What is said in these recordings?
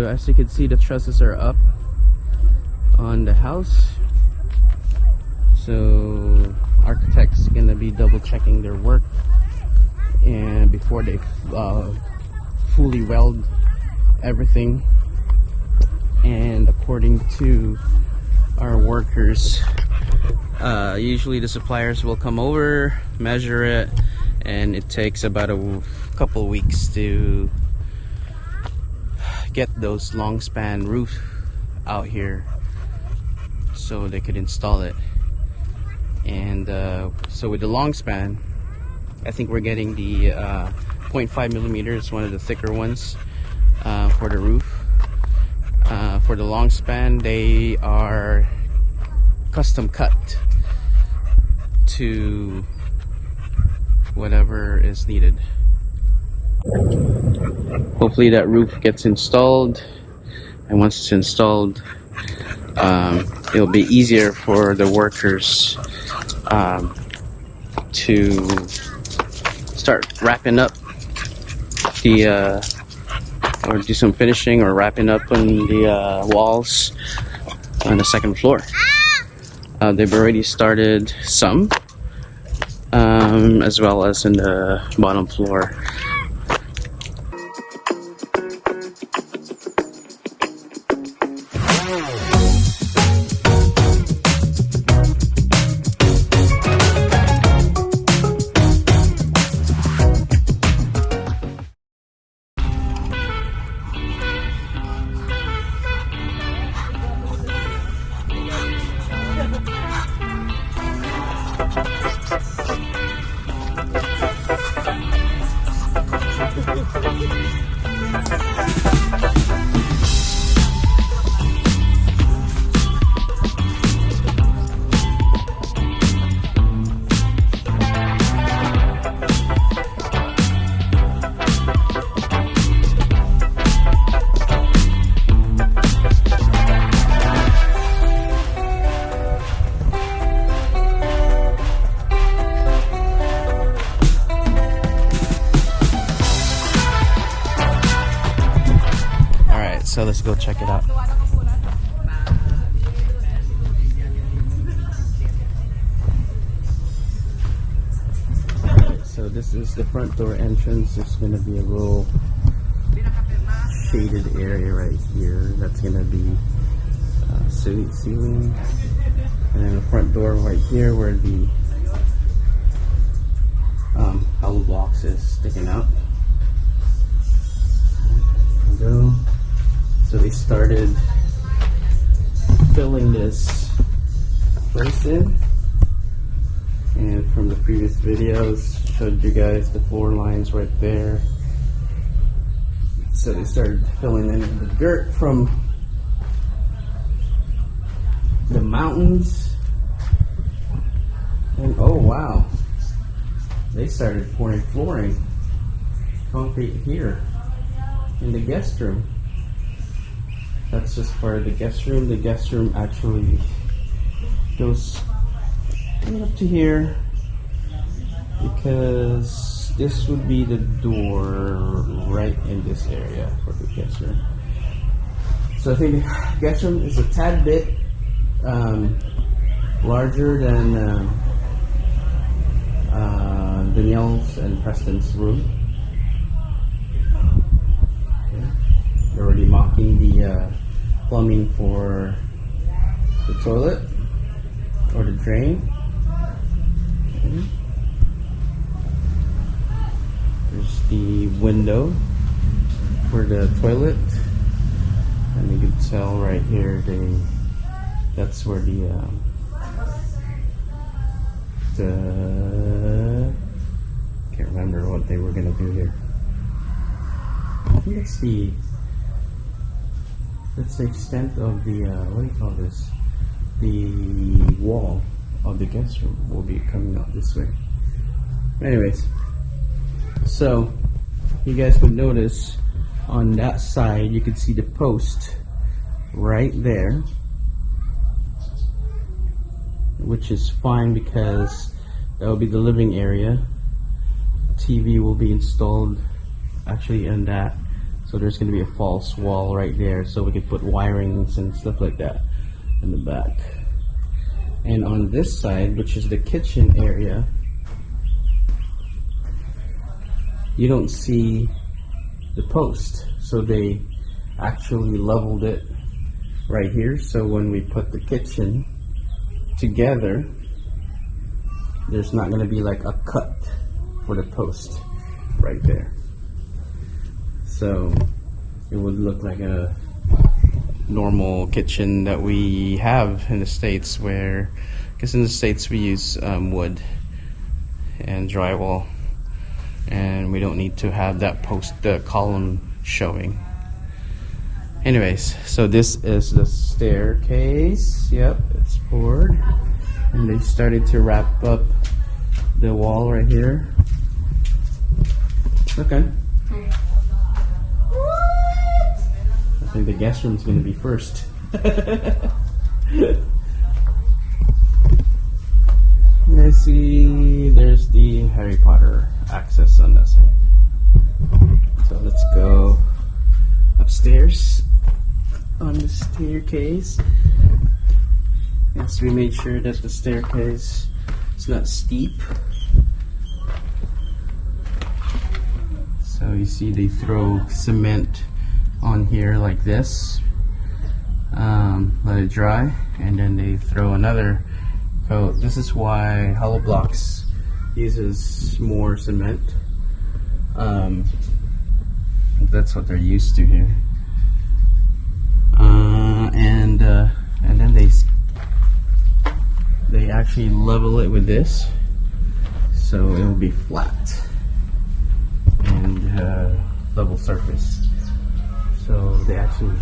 as you can see, the trusses are up on the house. So architects gonna be double checking their work and before they fully weld everything. And according to our workers, usually the suppliers will come over, measure it, and it takes about a couple weeks to get those long span roof out here so they could install it. And so with the long span, I think we're getting the 0.5 millimeters, one of the thicker ones for the roof. For the long span, they are custom cut to whatever is needed. Hopefully that roof gets installed, and once it's installed, it'll be easier for the workers to start wrapping up the or do some finishing or wrapping up on the walls on the second floor. They've already started some, as well as in the bottom floor. So let's go check it out. So this is the front door entrance. There's going to be a little shaded area right here. That's going to be ceiling. And then the front door right here where the hollow blocks is sticking out. There we go. So they started filling this first in, and from the previous videos showed you guys the floor lines right there. So they started filling in the dirt from the mountains, and oh wow, they started pouring flooring, concrete here in the guest room. That's just part of the guest room. The guest room actually goes right up to here because this would be the door right in this area for the guest room. So I think the guest room is a tad bit larger than Danielle's and Preston's room. They're already mocking the plumbing for the toilet or the drain. Okay. There's the window for the toilet, and you can tell right here that's where the can't remember what they were gonna do here. I think that's the extent of the what do you call this? The wall of the guest room will be coming out this way. Anyways, so you guys would notice on that side you can see the post right there, which is fine because that will be the living area. TV will be installed actually in that So there's going to be a false wall right there, so we could put wirings and stuff like that in the back. And on this side, which is the kitchen area, you don't see the post. So they actually leveled it right here. So when we put the kitchen together, there's not going to be like a cut for the post right there. So it would look like a normal kitchen that we have in the States, where, because in the States we use wood and drywall, and we don't need to have that column showing. Anyways, so this is the staircase. Yep, it's poured, and they started to wrap up the wall right here. Okay. I think the guest room is going to be first. Let's see, there's the Harry Potter access on that side. So let's go upstairs on the staircase. Yes, we made sure that the staircase is not steep. So you see they throw cement on here like this, let it dry, and then they throw another coat. This is why Hollow Blocks uses more cement. That's what they're used to here. And then they actually level it with this, so it will be flat and level surface. So they actually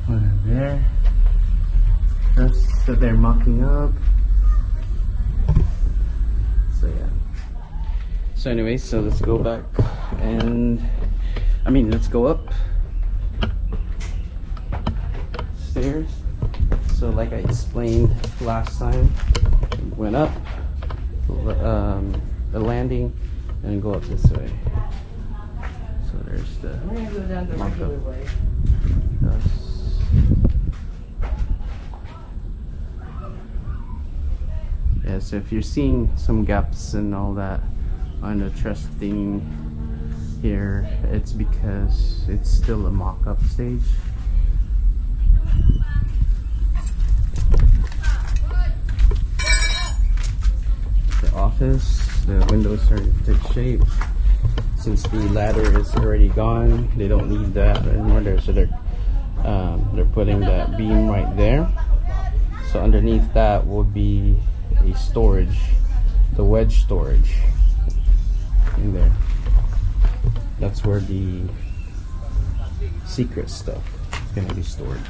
put it there. That's that they're mocking up. So yeah. So anyway, so let's go back and let's go up stairs. So like I explained last time, went up the landing and go up this way. So there's the We're gonna go down the mock-up. regular way. Yeah, so if you're seeing some gaps and all that on the truss thing here, it's because it's still a mock-up stage. The office, the windows starting to take shape. Since the ladder is already gone, they don't need that anymore. So they're putting that beam right there. So underneath that will be a storage, the wedge storage in there. That's where the secret stuff is going to be stored.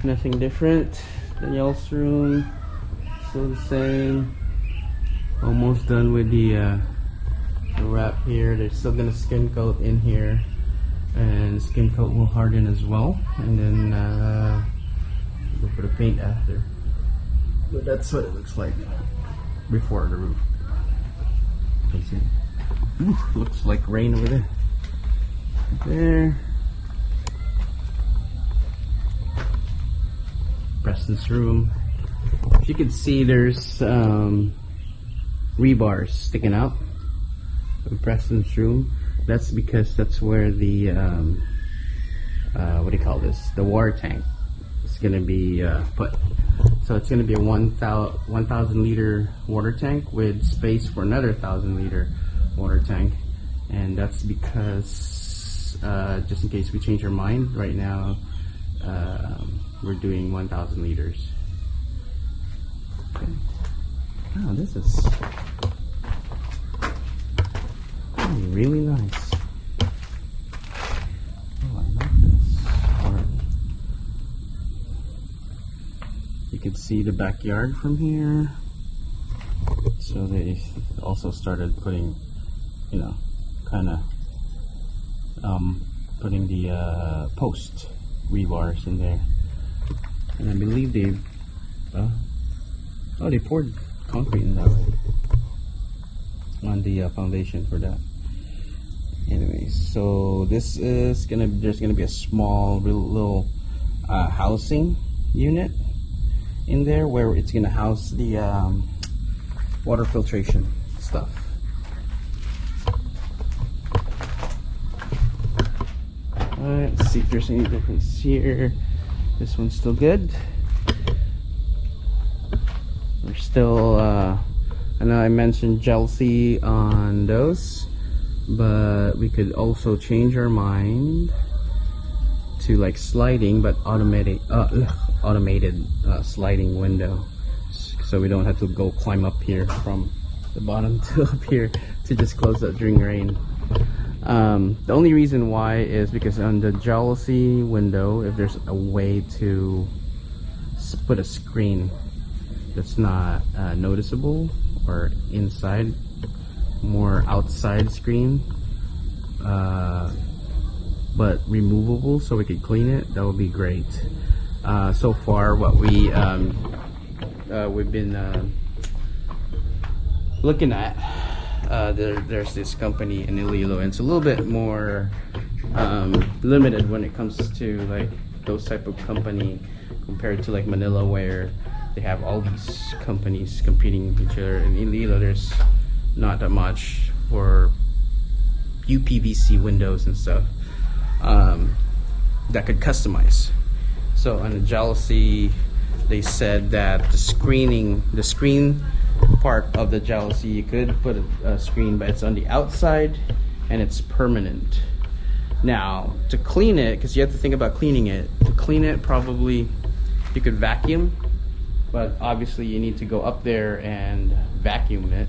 Nothing different. Danielle's room, still the same. Almost done with the wrap here. They're still gonna skin coat in here, and skin coat will harden as well, and then go for the paint after. But that's what it looks like before the roof. You see? Ooh, looks like rain over there. Right there. Preston's room. If you can see, there's rebars sticking out in Preston's room. That's because that's where the what do you call this? The water tank is gonna be put. So it's gonna be a 1,000 liter water tank with space for another 1,000 liter water tank, and that's because just in case we change our mind. Right now, we're doing 1,000 liters. Okay. Oh, this is really nice. Oh, I love this part. You can see the backyard from here. So they also started putting, kind of putting the post rebars in there, and I believe they they poured concrete in that way on the foundation for that. Anyway, so this is there's gonna be a small little housing unit in there where it's gonna house the water filtration stuff. Alright, let's see if there's any difference here. This one's still good. We're still I know I mentioned Chelsea on those, but we could also change our mind to like sliding, but automated sliding window, so we don't have to go climb up here from the bottom to up here to just close that during rain. The only reason why is because on the Chelsea window, if there's a way to put a screen that's not noticeable, or inside, more outside screen, but removable so we could clean it, that would be great. So far what we've been looking at, there's this company in Iloilo, and it's a little bit more limited when it comes to like those type of company compared to like Manila, where they have all these companies competing with each other. In Iloilo, there's not that much for UPVC windows and stuff that could customize. So on the Chelsea, they said that the screen part of the Chelsea, you could put a screen, but it's on the outside and it's permanent. Now to clean it, because you have to think about cleaning it, to clean it probably you could vacuum, but obviously you need to go up there and vacuum it.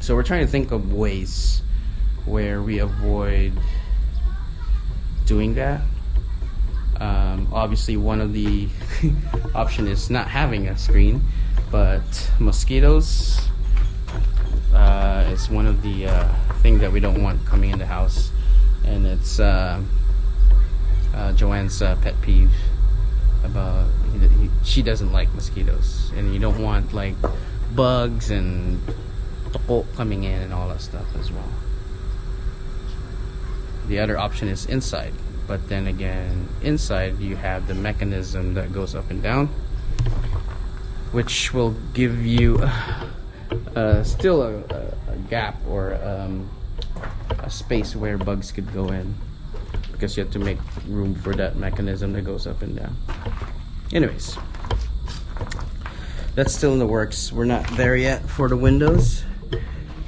So we're trying to think of ways where we avoid doing that. Obviously one of the option is not having a screen, but mosquitoes is one of the things that we don't want coming in the house, and it's Joanne's pet peeve about she doesn't like mosquitoes, and you don't want like bugs and toko coming in and all that stuff as well. The other option is inside, but then again, inside you have the mechanism that goes up and down, which will give you still a gap or a space where bugs could go in, because you have to make room for that mechanism that goes up and down. Anyways, that's still in the works. We're not there yet for the windows,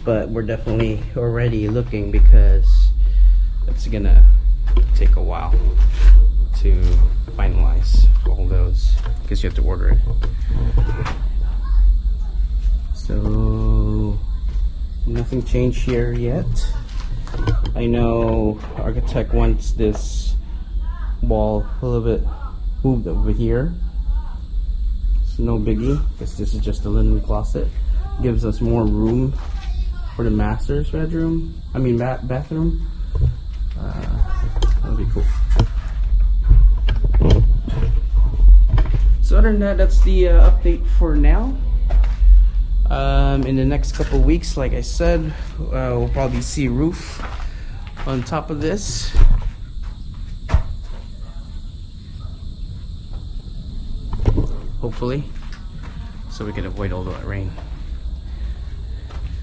but we're definitely already looking, because it's gonna take a while to finalize all those, because you have to order it. So nothing changed here yet. I know architect wants this wall a little bit moved over here. It's no biggie, because this is just a linen closet. Gives us more room for the master's bedroom, I mean bathroom. That'll be cool. So other than that, that's the update for now. In the next couple weeks, like I said, we'll probably see roof on top of this. Hopefully, so we can avoid all that rain.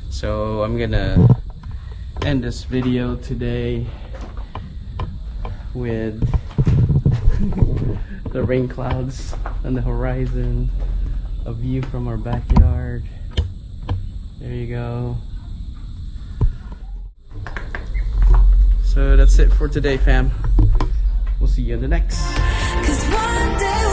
So I'm gonna end this video today with the rain clouds on the horizon, a view from our backyard. There you go. So that's it for today, fam. We'll see you in the next. 'Cause one day